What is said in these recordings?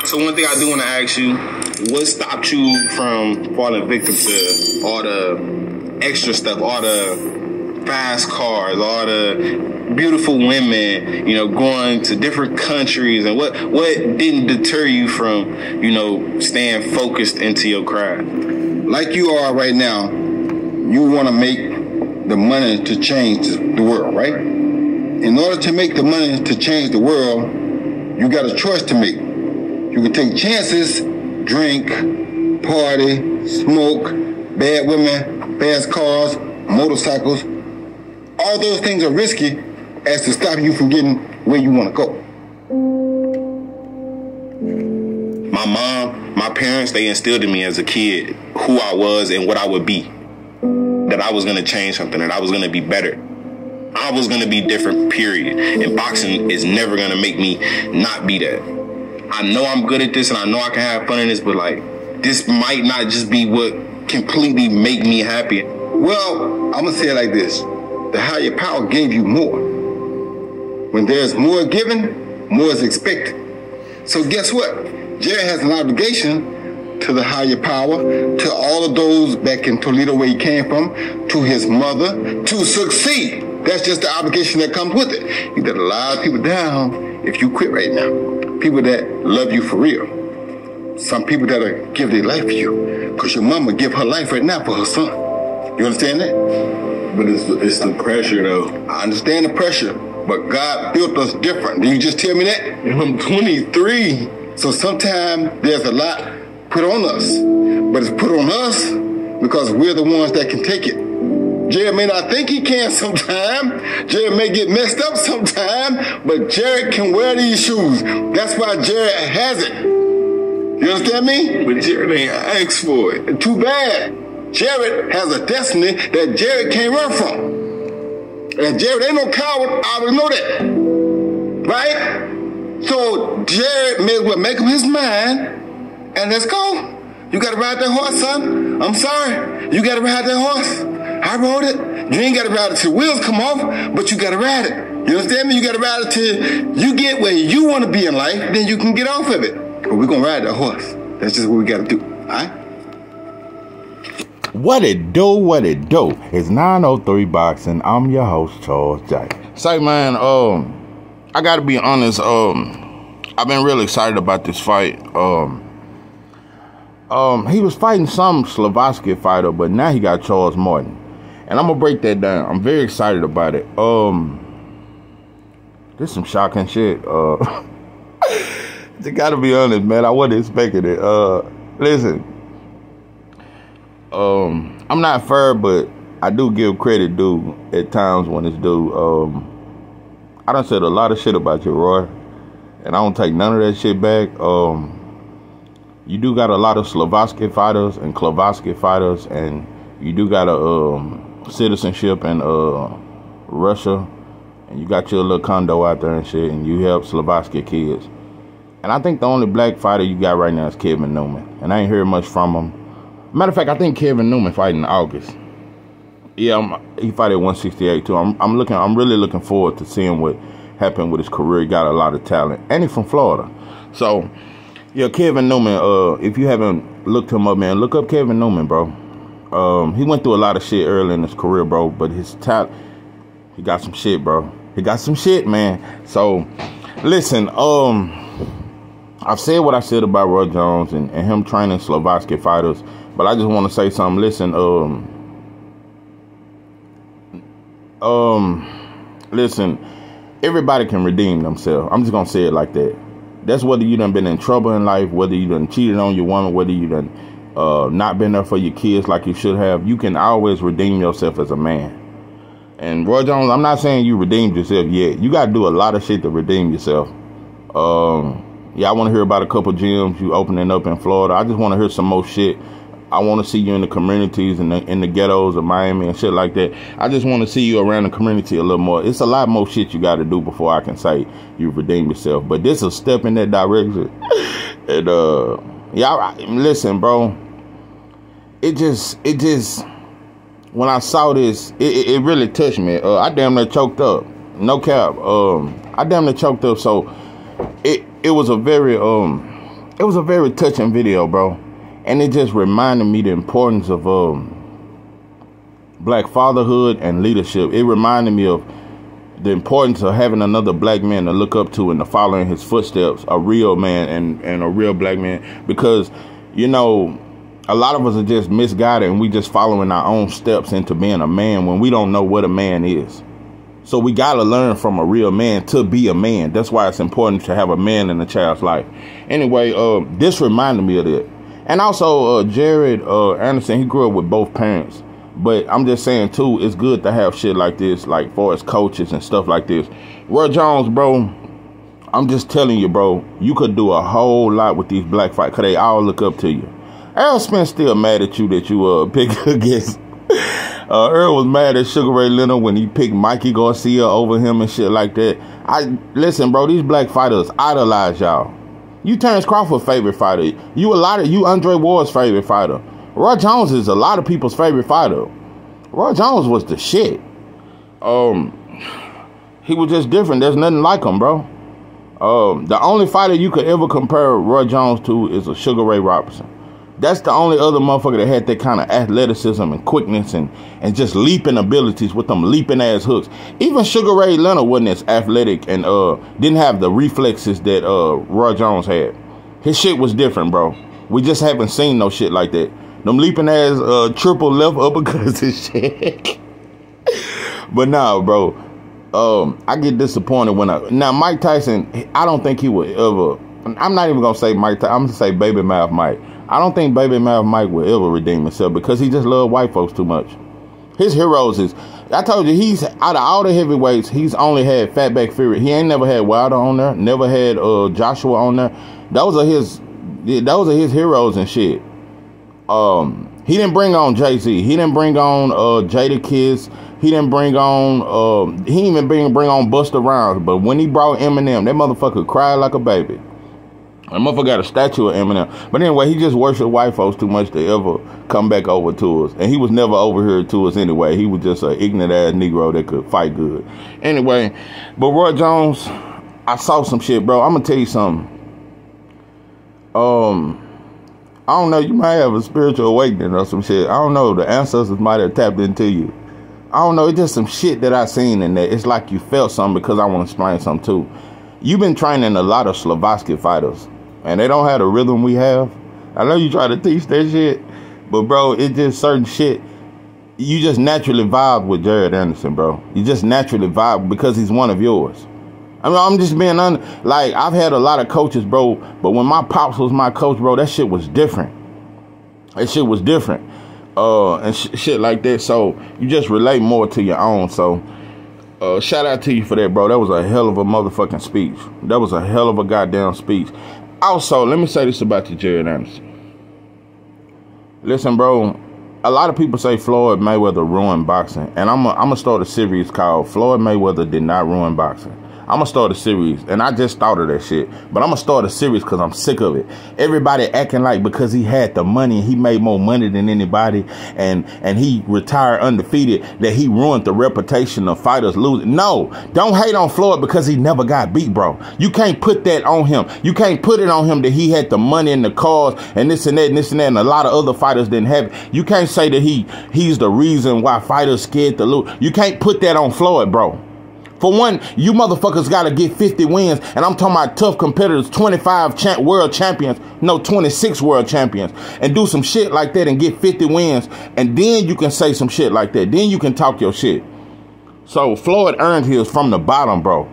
So one thing I do want to ask you, what stopped you from falling victim to all the extra stuff, all the fast cars, all the beautiful women, you know, going to different countries, and what didn't deter you from, you know, staying focused into your craft? Like you are right now, you want to make the money to change the world, right? In order to make the money to change the world, you got a choice to make. You can take chances, drink, party, smoke, bad women, fast cars, motorcycles. All those things are risky as to stop you from getting where you want to go. My mom, my parents, they instilled in me as a kid who I was and what I would be. That I was going to change something, that I was going to be better. I was going to be different, period. And boxing is never going to make me not be that. I know I'm good at this and I know I can have fun in this, but like, this might not just be what completely make me happy. Well, I'm going to say it like this. The higher power gave you more. When there's more given, more is expected. So guess what? Jerry has an obligation to the higher power, to all of those back in Toledo where he came from, to his mother, to succeed. That's just the obligation that comes with it. You let a lot of people down if you quit right now. People that love you for real. Some people that'll give their life for you. Because your mama give her life right now for her son. You understand that? But it's the pressure, though. I understand the pressure, but God built us different. Did you just tell me that? I'm 23. So sometimes there's a lot put on us. But it's put on us because we're the ones that can take it. Jared may not think he can sometime. Jared may get messed up sometime, but Jared can wear these shoes. That's why Jared has it. You understand me? But Jared ain't asked for it. Too bad. Jared has a destiny that Jared can't run from. And Jared ain't no coward. I already know that. Right? So Jared may as well make up his mind and let's go. You gotta ride that horse, son. I'm sorry. You gotta ride that horse. I rode it. You ain't gotta ride it till the wheels come off, but you gotta ride it. You understand me? You gotta ride it till you get where you wanna be in life, then you can get off of it. But we're gonna ride that horse. That's just what we gotta do. Alright? What it do? It's 903 Boxing. I'm your host, Charles J. Say, man, I gotta be honest, I've been really excited about this fight. He was fighting some Slovakia fighter, but now he got Charles Martin. And I'm gonna break that down. I'm very excited about it. This some shocking shit. I gotta be honest, man. I wasn't expecting it. Listen. I'm not fair, but I do give credit due at times when it's due. I done said a lot of shit about you, Roy, and I don't take none of that shit back. You do got a lot of Slovakia fighters and Slovakia fighters, and you do got a citizenship in Russia, and you got your little condo out there and shit, and you help Slovakia kids. And I think the only black fighter you got right now is Kevin Newman, and I ain't heard much from him. Matter of fact, I think Kevin Newman fighting in August. Yeah, he fight at 168 too. I'm really looking forward to seeing what happened with his career. He got a lot of talent, and he's from Florida, so. Yeah, Kevin Newman, if you haven't looked him up, man, look up Kevin Newman, bro. He went through a lot of shit early in his career, bro, but his talent, he got some shit, bro. He got some shit, man. So, listen, I've said what I said about Roy Jones and him training Slovakia fighters, but I just want to say something. Listen, listen, everybody can redeem themselves. I'm just going to say it like that. That's whether you done been in trouble in life, whether you done cheated on your woman, whether you done not been there for your kids like you should have. You can always redeem yourself as a man. And Roy Jones, I'm not saying you redeemed yourself yet. You got to do a lot of shit to redeem yourself. Yeah, I want to hear about a couple gyms you opening up in Florida. I just want to hear some more shit. I want to see you in the communities and in the ghettos of Miami and shit like that. I just want to see you around the community a little more. It's a lot more shit you got to do before I can say you redeem yourself. But this is a step in that direction. And yeah, listen, bro. It just when I saw this, it really touched me. I damn near choked up. No cap. I damn near choked up. So it was a very it was a very touching video, bro. And it just reminded me the importance of black fatherhood and leadership. It reminded me of the importance of having another black man to look up to and to follow in his footsteps, a real man and a real black man. Because, you know, a lot of us are just misguided and we just following our own steps into being a man when we don't know what a man is. So we got to learn from a real man to be a man. That's why it's important to have a man in a child's life. Anyway, this reminded me of that. And also, Jared Anderson, he grew up with both parents. But I'm just saying, too, it's good to have shit like this, like for as coaches and stuff like this. Roy Jones, bro, I'm just telling you, bro, you could do a whole lot with these black fights because they all look up to you. Errol Spence still mad at you that you pick against. Earl was mad at Sugar Ray Leonard when he picked Mikey Garcia over him and shit like that. Listen, bro, these black fighters idolize y'all. You Terrence Crawford's favorite fighter. You Andre Ward's favorite fighter. Roy Jones is a lot of people's favorite fighter. Roy Jones was the shit. He was just different. There's nothing like him, bro. The only fighter you could ever compare Roy Jones to is a Sugar Ray Robinson. That's the only other motherfucker that had that kind of athleticism and quickness and just leaping abilities with them leaping ass hooks. Even Sugar Ray Leonard wasn't as athletic and didn't have the reflexes that Roy Jones had. His shit was different, bro. We just haven't seen no shit like that. Them leaping ass triple left uppercuts and shit. But nah, bro. I get disappointed when now Mike Tyson, I don't think he would ever. I'm not even gonna say Mike Tyson. I'm gonna say Baby Mouth Mike. I don't think Baby Mouth Mike will ever redeem himself because he just loved white folks too much. His heroes is, I told you, he's out of all the heavyweights, he's only had Fatback Fury. He ain't never had Wilder on there, never had Joshua on there. Those are his heroes and shit. He didn't bring on Jay-Z. He didn't bring on Jadakiss. He didn't bring on he didn't even bring on Busta Rhymes. But when he brought Eminem, that motherfucker cried like a baby. That motherfucker got a statue of Eminem. But anyway, he just worshiped white folks too much to ever come back over to us. And he was never over here to us anyway. He was just an ignorant ass Negro that could fight good. Anyway, but Roy Jones, I saw some shit, bro. I'm gonna tell you something. I don't know, you might have a spiritual awakening or some shit. I don't know, the ancestors might have tapped into you. I don't know, it's just some shit that I seen in there. It's like you felt something because I want to explain something too. You've been training a lot of Slovacki fighters, and they don't have the rhythm we have. I know you try to teach that shit, but bro, it's just certain shit. You just naturally vibe with Jared Anderson, bro. You just naturally vibe because he's one of yours. I mean, I'm just being like, I've had a lot of coaches, bro, but when my pops was my coach, bro, that shit was different. That shit was different. And shit like that. So you just relate more to your own. So shout out to you for that, bro. That was a hell of a motherfucking speech. That was a hell of a goddamn speech. Also, let me say this about you, Jared Anderson. Listen, bro, a lot of people say Floyd Mayweather ruined boxing. And I'm gonna start a series called Floyd Mayweather Did Not Ruin Boxing. I'm going to start a series, and I just thought of that shit. But I'm going to start a series because I'm sick of it. Everybody acting like because he had the money, he made more money than anybody, and he retired undefeated, that he ruined the reputation of fighters losing. No, don't hate on Floyd because he never got beat, bro. You can't put that on him. You can't put it on him that he had the money and the cars and this and that and this and that, and a lot of other fighters didn't have it. You can't say that he's the reason why fighters scared to lose. You can't put that on Floyd, bro. For one, you motherfuckers got to get 50 wins. And I'm talking about tough competitors, 25 world champions, no, 26 world champions. And do some shit like that and get 50 wins. And then you can say some shit like that. Then you can talk your shit. So Floyd earned his from the bottom, bro.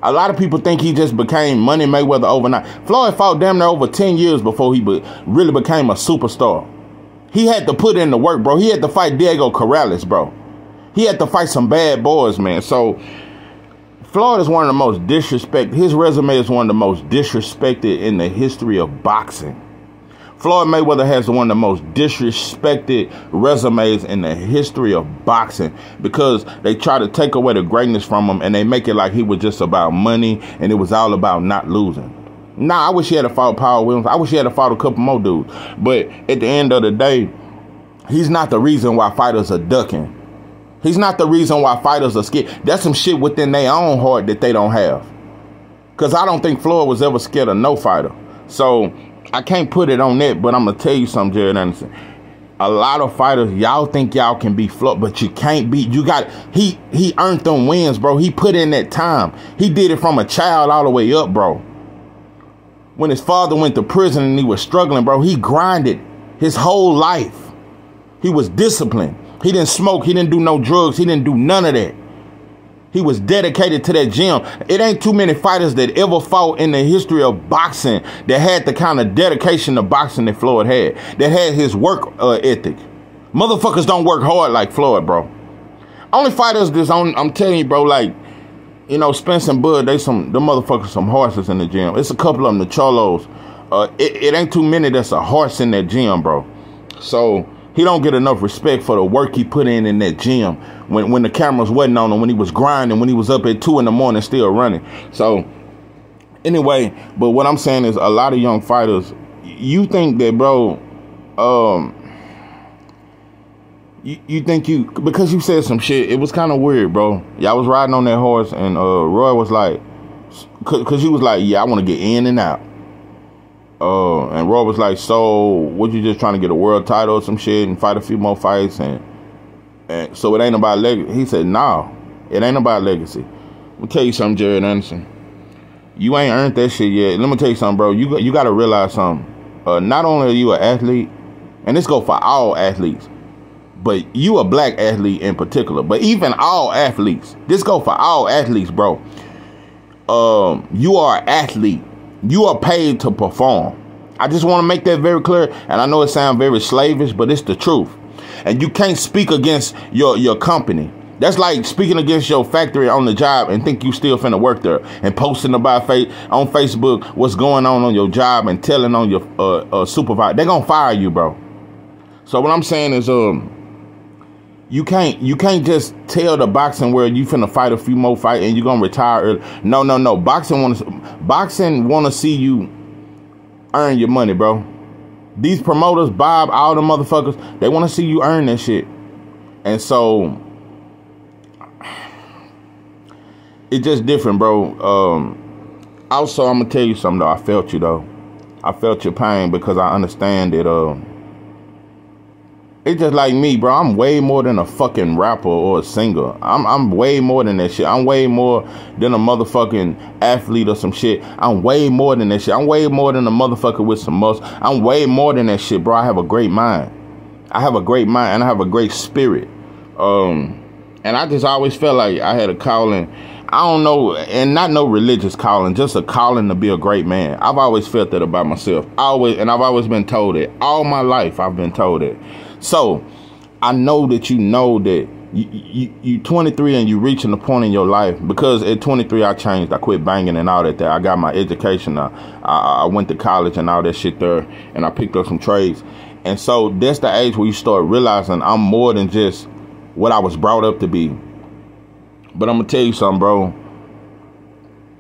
A lot of people think he just became Money Mayweather overnight. Floyd fought damn near over 10 years before he really became a superstar. He had to put in the work, bro. He had to fight Diego Corrales, bro. He had to fight some bad boys, man. So Floyd is one of the most disrespected. His resume is one of the most disrespected in the history of boxing. Floyd Mayweather has one of the most disrespected resumes in the history of boxing because they try to take away the greatness from him and they make it like he was just about money and it was all about not losing. Nah, I wish he had fought Paul Williams. I wish he had fought a couple more dudes. But at the end of the day, he's not the reason why fighters are ducking. He's not the reason why fighters are scared. That's some shit within their own heart that they don't have. Because I don't think Floyd was ever scared of no fighter. So I can't put it on that, but I'm gonna tell you something, Jared Anderson. A lot of fighters, y'all think y'all can be float, but you can't be. You got he earned them wins, bro. He put in that time. He did it from a child all the way up, bro. When his father went to prison and he was struggling, bro, he grinded his whole life. He was disciplined. He didn't smoke. He didn't do no drugs. He didn't do none of that. He was dedicated to that gym. It ain't too many fighters that ever fought in the history of boxing that had the kind of dedication to boxing that Floyd had. That had his work ethic. Motherfuckers don't work hard like Floyd, bro. Only fighters that's on, I'm telling you, bro, like, you know, Spence and Bud, them motherfuckers some horses in the gym. It's a couple of them, the Cholos. It ain't too many that's a horse in that gym, bro. So he don't get enough respect for the work he put in that gym when the cameras wasn't on him, when he was grinding, when he was up at 2 in the morning still running. So anyway, but what I'm saying is a lot of young fighters, you think that, bro, you think because you said some shit, it was kind of weird, bro. Y'all was riding on that horse and Roy was like, because he was like, yeah, I want to get in and out. And Roy was like, so what, you just trying to get a world title or some shit and fight a few more fights? And so it ain't about legacy. He said, no, it ain't about legacy. Let me tell you something, Jared Anderson. You ain't earned that shit yet. Let me tell you something, bro. You got to realize something. Not only are you an athlete, and this go for all athletes, but you a black athlete in particular. But even all athletes, this go for all athletes, bro. You are an athlete. You are paid to perform. I just want to make that very clear. And I know it sounds very slavish, but it's the truth. And you can't speak against your company. That's like speaking against your factory on the job and think you still finna work there and posting about on Facebook what's going on your job and telling on your supervisor. They're gonna fire you, bro. So what I'm saying is you can't just tell the boxing world you finna fight a few more fights and you're gonna retire early. No. Boxing wanna see you earn your money, bro. These promoters, Bob, all the motherfuckers, they wanna see you earn that shit. And so it's just different, bro. Also, I'm gonna tell you something though. I felt you though. I felt your pain because I understand that it's just like me, bro. I'm way more than a fucking rapper or a singer. I'm way more than that shit. I'm way more than a motherfucking athlete or some shit. I'm way more than that shit. I'm way more than a motherfucker with some muscle. I'm way more than that shit, bro. I have a great mind. I have a great mind and I have a great spirit. And I just always felt like I had a calling. I don't know, and not no religious calling, just a calling to be a great man. I've always felt that about myself. And I've always been told it. All my life, I've been told it. So I know that you know that you 23 and you reaching the point in your life, because at 23 I changed. I quit banging and all that there. I got my education. I went to college and all that shit there, and I picked up some trades. And so that's the age where you start realizing I'm more than just what I was brought up to be. But I'm gonna tell you something, bro.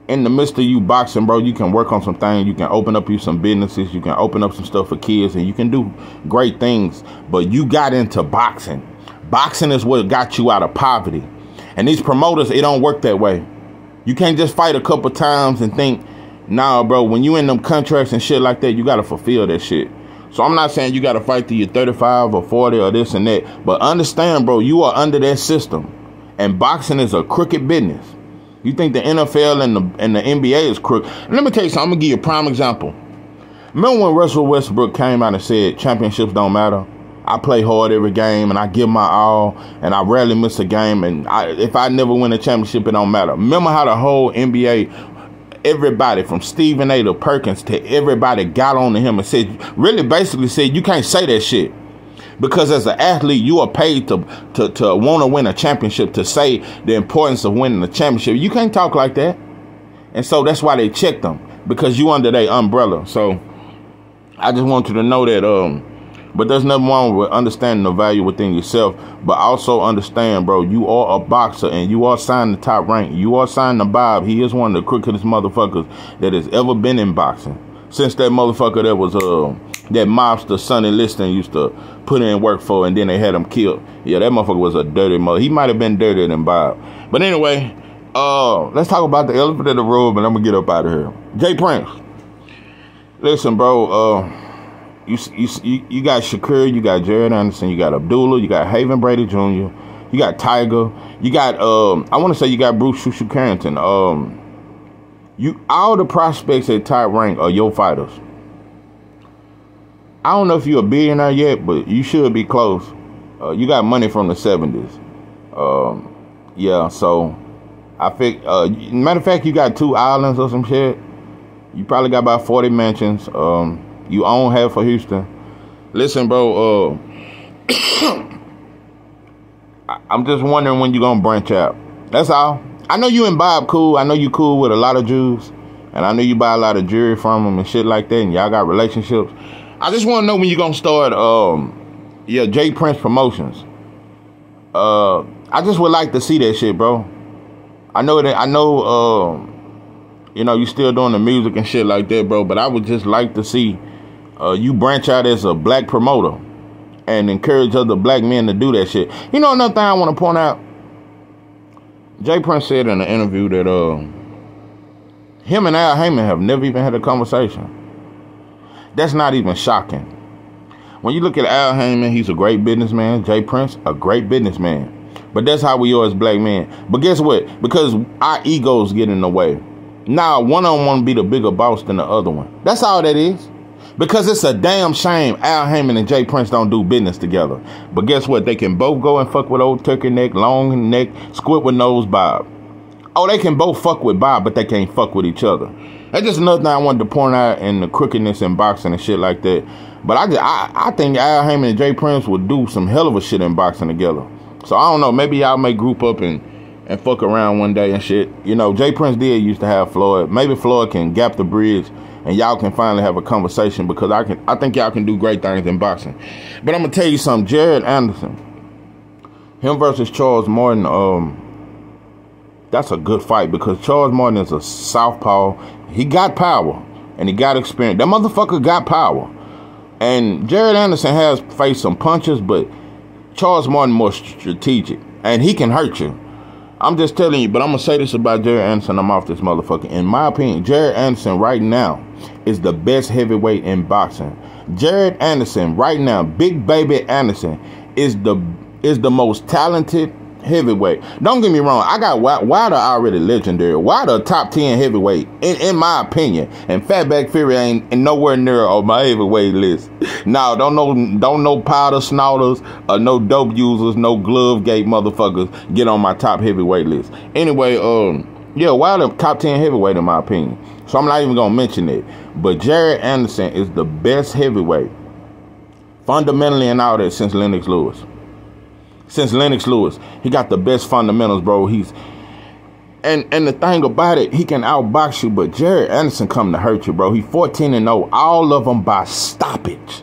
In the midst of you boxing, bro, you can work on some things. You can open up you some businesses. You can open up some stuff for kids, and you can do great things. But you got into boxing. Boxing is what got you out of poverty. And these promoters, it don't work that way. You can't just fight a couple times and think, nah, bro, when you in them contracts and shit like that, you got to fulfill that shit. So I'm not saying you got to fight till you're 35 or 40 or this and that. But understand, bro, you are under that system. And boxing is a crooked business. You think the NFL and the NBA is crooked. Let me tell you something. I'm going to give you a prime example. Remember when Russell Westbrook came out and said championships don't matter? I play hard every game and I give my all and I rarely miss a game. And if I never win a championship, it don't matter. Remember how the whole NBA, everybody from Stephen A. to Perkins to everybody got on to him and said, really basically said, you can't say that shit. Because as an athlete, you are paid to want to win a championship, to say the importance of winning a championship. You can't talk like that. And so that's why they checked them, because you under their umbrella. So I just want you to know that, but there's nothing wrong with understanding the value within yourself. But also understand, bro, you are a boxer and you are signed to Top Rank. You are signed to Bob. He is one of the crookedest motherfuckers that has ever been in boxing. Since that motherfucker that was that mobster Sonny Liston used to put in work for, and then they had him killed. Yeah, that motherfucker was a dirty mother. He might have been dirtier than Bob. But anyway, let's talk about the elephant in the room, and I'm gonna get up out of here. Jay Prince. Listen, bro. You got Shakur, you got Jared Anderson, you got Abdullah, you got Haven Brady Jr., you got Tiger, you got I want to say you got Bruce Shushu Carrington. You all the prospects at top rank are your fighters. I don't know if you're a billionaire yet, but you should be close. You got money from the 70s. Yeah, so I think matter of fact, you got 2 islands or some shit. You probably got about 40 mansions. You own half of Houston. Listen, bro, I'm just wondering when you're gonna branch out. That's all. I know you and Bob cool. I know you cool with a lot of Jews. And I know you buy a lot of jewelry from them and shit like that. And y'all got relationships. I just want to know when you're gonna start J Prince Promotions. I just would like to see that shit, bro. I know you know, you still doing the music and shit like that, bro, but I would just like to see you branch out as a black promoter and encourage other black men to do that shit. You know, another thing I want to point out, J Prince said in an interview that him and Al Heyman have never even had a conversation. That's not even shocking. When you look at Al Heyman, he's a great businessman. J Prince, a great businessman. But that's how we are as black men. But guess what? Because our egos get in the way. Now, one of them want to be the bigger boss than the other one. That's all that is. Because it's a damn shame Al Heyman and J Prince don't do business together. But guess what? They can both go and fuck with old turkey neck, long neck, squid with nose Bob. Oh, they can both fuck with Bob, but they can't fuck with each other. That's just another thing I wanted to point out in the crookedness in boxing and shit like that. But I think Al Heyman and J Prince would do some hell of a shit in boxing together. So I don't know. Maybe y'all may group up and fuck around one day and shit. You know, J Prince did used to have Floyd. Maybe Floyd can gap the bridge and y'all can finally have a conversation because I think y'all can do great things in boxing. But I'm gonna tell you something. Jared Anderson, him versus Charles Martin, that's a good fight because Charles Martin is a southpaw. He got power and he got experience. That motherfucker got power. And Jared Anderson has faced some punches, but Charles Martin more strategic. And he can hurt you. I'm just telling you, but I'm going to say this about Jared Anderson. I'm off this motherfucker. In my opinion, Jared Anderson right now is the best heavyweight in boxing. Jared Anderson right now, Big Baby Anderson, is the most talented heavyweight. Don't get me wrong. I got Wilder already legendary. Wilder top 10 heavyweight in my opinion. And Fatback Fury ain't nowhere near on my heavyweight list. No, don't know powder snorters or no dope users, no glove gate motherfuckers get on my top heavyweight list. Anyway, yeah, Wilder top 10 heavyweight in my opinion. So I'm not even gonna mention it. But Jared Anderson is the best heavyweight fundamentally and all that since Lennox Lewis. Since Lennox Lewis, he got the best fundamentals, bro. And the thing about it, he can outbox you, but Jared Anderson come to hurt you, bro. He 14-0, all of them by stoppage.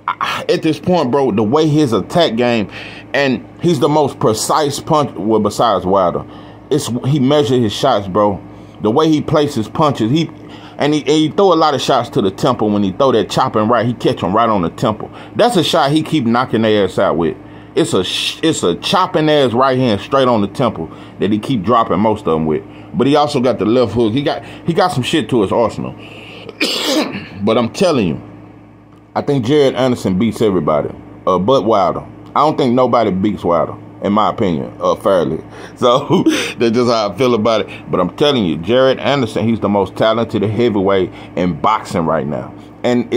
At this point, bro, the way his attack game, and he's the most precise punch, well, besides Wilder. He measured his shots, bro. The way he places punches, he throw a lot of shots to the temple. When he throw that chopping right, he catch them right on the temple. That's a shot he keep knocking their ass out with. It's a chopping ass right hand straight on the temple that he keep dropping most of them with. But he also got the left hook. He got some shit to his arsenal. But I'm telling you, I think Jared Anderson beats everybody, but Wilder. I don't think nobody beats Wilder, in my opinion, fairly. So that's just how I feel about it. But I'm telling you, Jared Anderson, he's the most talented heavyweight in boxing right now. And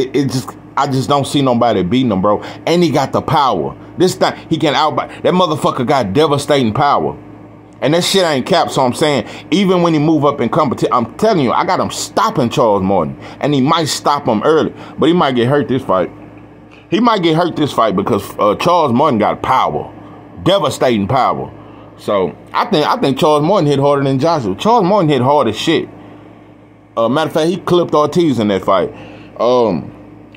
I just don't see nobody beating him, bro. And he got the power. This time, he can outbox. That motherfucker got devastating power. And that shit ain't capped, so I'm saying, even when he move up in competition, I'm telling you, I got him stopping Charles Martin. And he might stop him early, but he might get hurt this fight. He might get hurt this fight because Charles Martin got power. Devastating power. So, I think Charles Martin hit harder than Joshua. Charles Martin hit hard as shit. Matter of fact, he clipped Ortiz in that fight.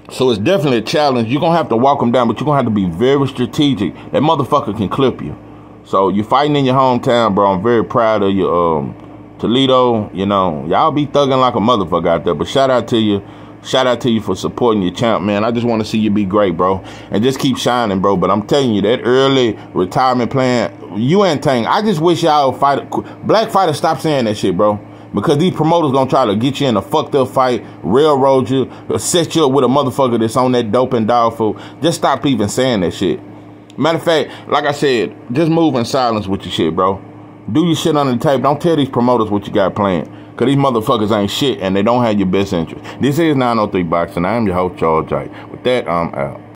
So it's definitely a challenge. You're going to have to walk him down, but you're going to have to be very strategic. That motherfucker can clip you. So you're fighting in your hometown, bro. I'm very proud of you. Toledo, you know, y'all be thugging like a motherfucker out there. But shout out to you. Shout out to you for supporting your champ, man. I just want to see you be great, bro. And just keep shining, bro. But I'm telling you, that early retirement plan, you ain't thing. I just wish y'all black fighters stop saying that shit, bro. Because these promoters gonna try to get you in a fucked up fight, railroad you, set you up with a motherfucker that's on that dope and dog food. Just stop even saying that shit. Matter of fact, like I said, just move in silence with your shit, bro. Do your shit under the tape. Don't tell these promoters what you got planned. Because these motherfuckers ain't shit and they don't have your best interest. This is 903 Boxing. I am your host, Charles J. With that, I'm out.